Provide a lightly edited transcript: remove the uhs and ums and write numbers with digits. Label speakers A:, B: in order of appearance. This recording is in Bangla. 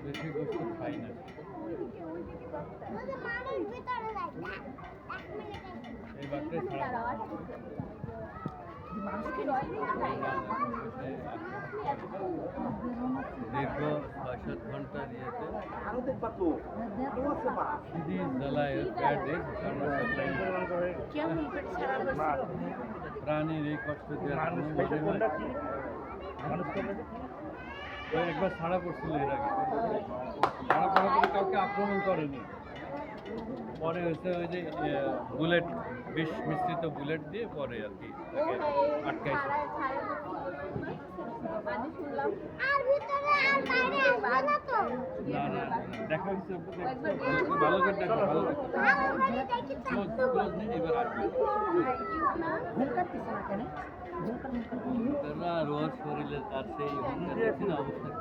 A: বেশি গোস্ত খাই না। এই বাচ্চা ছাড়া দীর্ঘ ৬-৭ ঘন্টা দিয়েছে জ্বালায় প্রাণীর এই কষ্ট একবার ছাড়া পড়ছিল এর আগে, ছাড়া পড়ার পরে কাউকে আক্রমণ করেনি, পরে হচ্ছে ওই যে বুলেট বিষ মিশ্রিত বুলেট দিয়ে পরে আর কি তাকে আটকাইছে। না না দেখা হচ্ছে ভালো করে দেখো, ভালো এবার আসবে রোজ শরীরে আর সেই অবস্থা